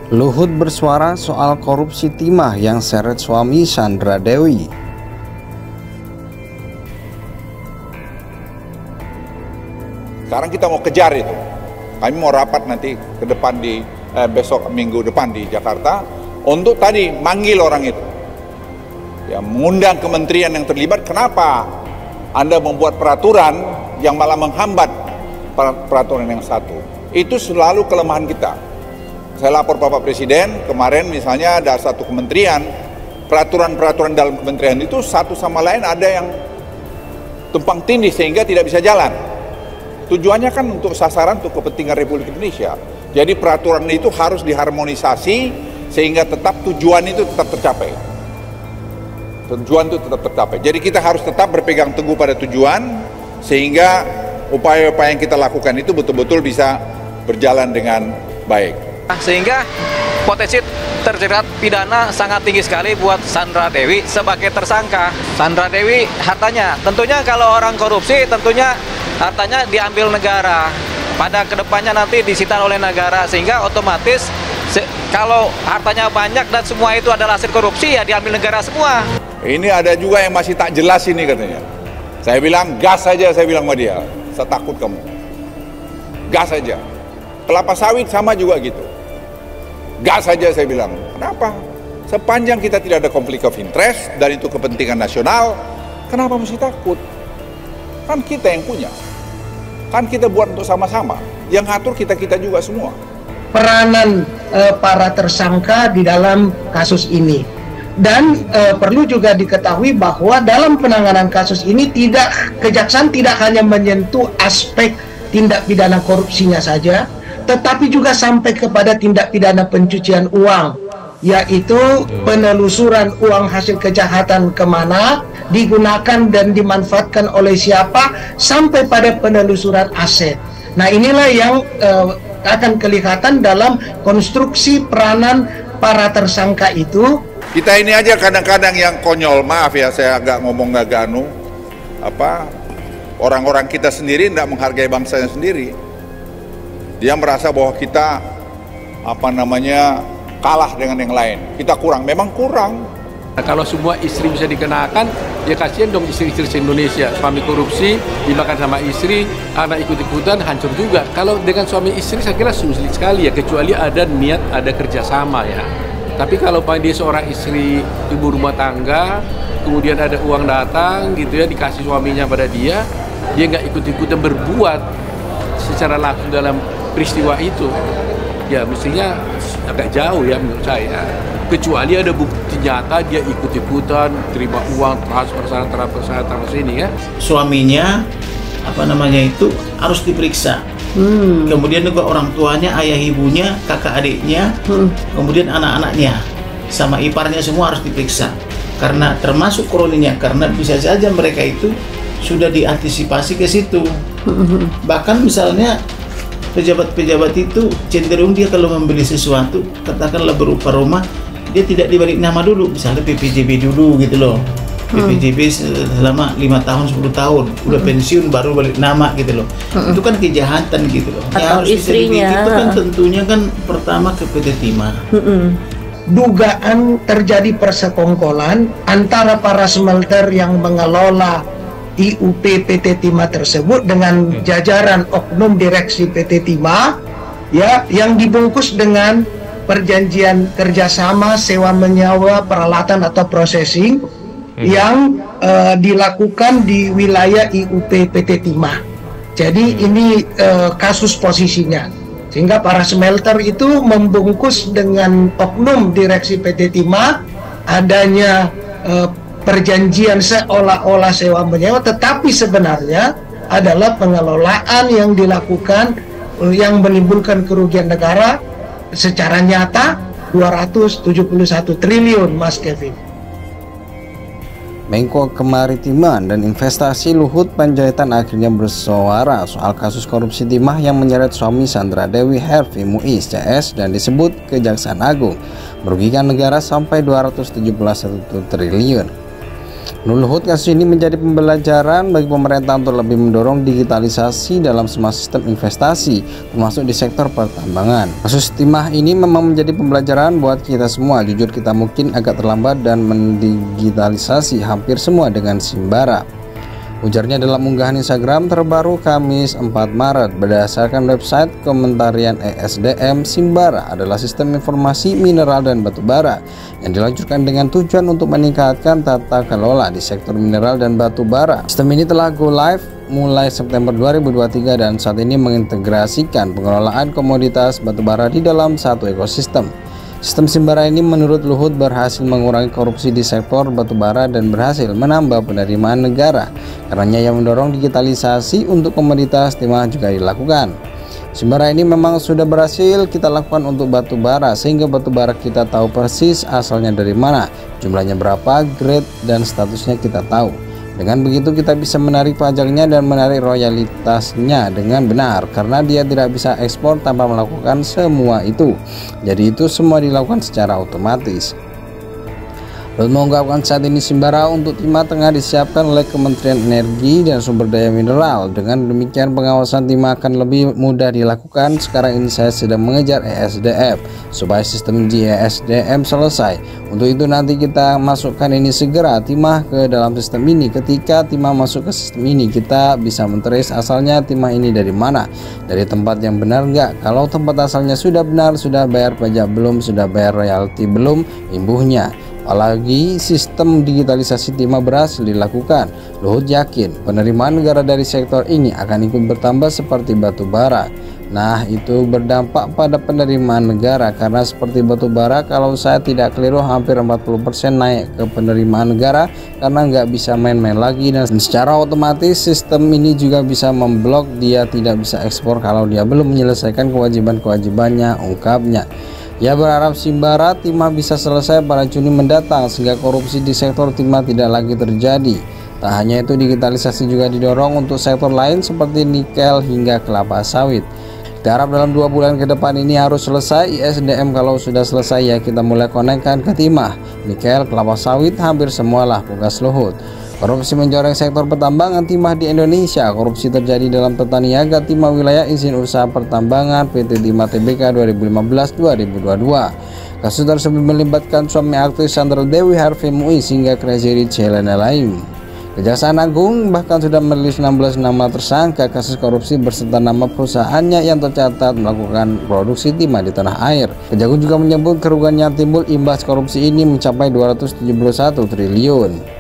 Luhut bersuara soal korupsi timah yang seret suami Sandra Dewi. Sekarang kita mau kejar itu. Kami mau rapat nanti ke depan besok minggu depan di Jakarta untuk tadi manggil orang itu. Ya, mengundang kementerian yang terlibat. Kenapa Anda membuat peraturan yang malah menghambat peraturan yang satu? Itu selalu kelemahan kita. Saya lapor Bapak Presiden, kemarin misalnya ada satu kementerian, peraturan-peraturan dalam kementerian itu satu sama lain ada yang tumpang tindih sehingga tidak bisa jalan. Tujuannya kan untuk sasaran, untuk kepentingan Republik Indonesia. Jadi peraturan itu harus diharmonisasi sehingga tetap tujuan itu tetap tercapai. Tujuan itu tetap tercapai. Jadi kita harus tetap berpegang teguh pada tujuan sehingga upaya-upaya yang kita lakukan itu betul-betul bisa berjalan dengan baik. Sehingga potensi terjerat pidana sangat tinggi sekali buat Sandra Dewi sebagai tersangka. Sandra Dewi hartanya, tentunya kalau orang korupsi tentunya hartanya diambil negara. Pada kedepannya nanti disita oleh negara sehingga otomatis kalau hartanya banyak dan semua itu adalah hasil korupsi ya diambil negara semua. Ini ada juga yang masih tak jelas ini katanya. Saya bilang gas saja, saya bilang sama dia. Saya takut kamu. Gas saja. Kelapa sawit sama juga gitu. Gas saja saya bilang. Kenapa? Sepanjang kita tidak ada konflik of interest dan itu kepentingan nasional, kenapa mesti takut? Kan kita yang punya. Kan kita buat untuk sama-sama. Yang ngatur kita-kita juga semua. Peranan para tersangka di dalam kasus ini. Dan perlu juga diketahui bahwa dalam penanganan kasus ini kejaksaan tidak hanya menyentuh aspek tindak pidana korupsinya saja, tetapi juga sampai kepada tindak pidana pencucian uang, yaitu penelusuran uang hasil kejahatan kemana digunakan dan dimanfaatkan oleh siapa, sampai pada penelusuran aset. Nah, inilah yang akan kelihatan dalam konstruksi peranan para tersangka itu. Kita ini aja kadang-kadang yang konyol, maaf ya saya agak ngomong agak orang-orang kita sendiri tidak menghargai bangsanya sendiri. Dia merasa bahwa kita kalah dengan yang lain. Kita kurang, memang kurang. Nah, kalau semua istri bisa dikenakan, ya kasihan dong istri-istri Indonesia. Suami korupsi, dimakan sama istri, anak ikut-ikutan, hancur juga. Kalau dengan suami istri saya kira sulit sekali ya, kecuali ada niat, ada kerjasama ya. Tapi kalau dia seorang istri, ibu rumah tangga, kemudian ada uang datang gitu ya, dikasih suaminya pada dia nggak ikut-ikutan berbuat secara langsung dalam peristiwa itu, ya mestinya agak jauh ya menurut saya. Kecuali ada bukti nyata dia ikut-ikutan terima uang transfer sana sini ya. Suaminya harus diperiksa. Kemudian juga orang tuanya, ayah ibunya, kakak adiknya, kemudian anak-anaknya sama iparnya semua harus diperiksa. Karena termasuk kroninya, karena bisa saja mereka itu sudah diantisipasi ke situ. Bahkan misalnya pejabat-pejabat itu cenderung dia kalau membeli sesuatu, katakanlah berupa rumah, dia tidak dibalik nama dulu, misalnya PPJB dulu gitu loh. PPJB selama 5 tahun 10 tahun udah pensiun baru balik nama gitu loh. Itu kan kejahatan gitu loh. Atau harus istrinya itu kan tentunya kan pertama ke PT Timah. Dugaan terjadi persekongkolan antara para smelter yang mengelola IUP PT Timah tersebut dengan jajaran oknum direksi PT Timah ya, yang dibungkus dengan perjanjian kerjasama sewa menyewa peralatan atau processing yang dilakukan di wilayah IUP PT Timah. Jadi ini kasus posisinya, sehingga para smelter itu membungkus dengan oknum direksi PT Timah adanya perjanjian seolah-olah sewa menyewa, tetapi sebenarnya adalah pengelolaan yang dilakukan yang menimbulkan kerugian negara secara nyata 271 triliun, Mas Kevin. Menko Kemaritiman dan Investasi Luhut Panjaitan akhirnya bersuara soal kasus korupsi timah yang menyeret suami Sandra Dewi Hervi Muiz CS dan disebut Kejaksaan Agung merugikan negara sampai 271 triliun. Menurut Luhut, kasus ini menjadi pembelajaran bagi pemerintah untuk lebih mendorong digitalisasi dalam semua sistem investasi, termasuk di sektor pertambangan. Kasus timah ini memang menjadi pembelajaran buat kita semua. Jujur, kita mungkin agak terlambat dan mendigitalisasi hampir semua dengan Simbara, ujarnya dalam unggahan Instagram terbaru Kamis 4 Maret. Berdasarkan website Kementerian ESDM, Simbara adalah sistem informasi mineral dan batubara yang diluncurkan dengan tujuan untuk meningkatkan tata kelola di sektor mineral dan batubara. Sistem ini telah go live mulai September 2023 dan saat ini mengintegrasikan pengelolaan komoditas batubara di dalam satu ekosistem. Sistem Simbara ini menurut Luhut berhasil mengurangi korupsi di sektor batubara dan berhasil menambah penerimaan negara. Karenanya yang mendorong digitalisasi untuk komoditas timah juga dilakukan. Simbara ini memang sudah berhasil kita lakukan untuk batubara, sehingga batubara kita tahu persis asalnya dari mana, jumlahnya berapa, grade dan statusnya kita tahu. Dengan begitu kita bisa menarik pajaknya dan menarik royalitasnya dengan benar, karena dia tidak bisa ekspor tanpa melakukan semua itu. Jadi itu semua dilakukan secara otomatis. Luhut mengungkapkan saat ini Simbara untuk timah tengah disiapkan oleh Kementerian Energi dan Sumber Daya Mineral. Dengan demikian pengawasan timah akan lebih mudah dilakukan. Sekarang ini saya sedang mengejar ESDM supaya sistem GESDM selesai. Untuk itu nanti kita masukkan ini segera timah ke dalam sistem ini. Ketika timah masuk ke sistem ini, kita bisa mentrace asalnya timah ini dari mana, dari tempat yang benar enggak. Kalau tempat asalnya sudah benar, sudah bayar pajak belum, sudah bayar royalti belum, imbuhnya. Apalagi sistem digitalisasi timah berhasil dilakukan, Luhut yakin penerimaan negara dari sektor ini akan ikut bertambah seperti batubara. Nah, itu berdampak pada penerimaan negara, karena seperti batubara kalau saya tidak keliru hampir 40% naik ke penerimaan negara karena nggak bisa main-main lagi, dan secara otomatis sistem ini juga bisa memblok dia tidak bisa ekspor kalau dia belum menyelesaikan kewajiban-kewajibannya, ungkapnya. Ia berharap Simbara timah bisa selesai pada Juni mendatang sehingga korupsi di sektor timah tidak lagi terjadi. Tak hanya itu, digitalisasi juga didorong untuk sektor lain seperti nikel hingga kelapa sawit. Kita harap dalam 2 bulan ke depan ini harus selesai ISDM. Kalau sudah selesai ya kita mulai konekkan ke timah, nikel, kelapa sawit, hampir semualah, pugas Luhut. Korupsi mencoreng sektor pertambangan timah di Indonesia. Korupsi terjadi dalam tata niaga timah wilayah izin usaha pertambangan PT Timah Tbk 2015-2022. Kasus tersebut melibatkan suami aktris Sandra Dewi Harvey Muiz hingga Crazy Rich Helena Lim. Kejaksaan Agung bahkan sudah merilis 16 nama tersangka kasus korupsi berserta nama perusahaannya yang tercatat melakukan produksi timah di tanah air. Kejagung juga menyebut kerugian yang timbul imbas korupsi ini mencapai 271 triliun.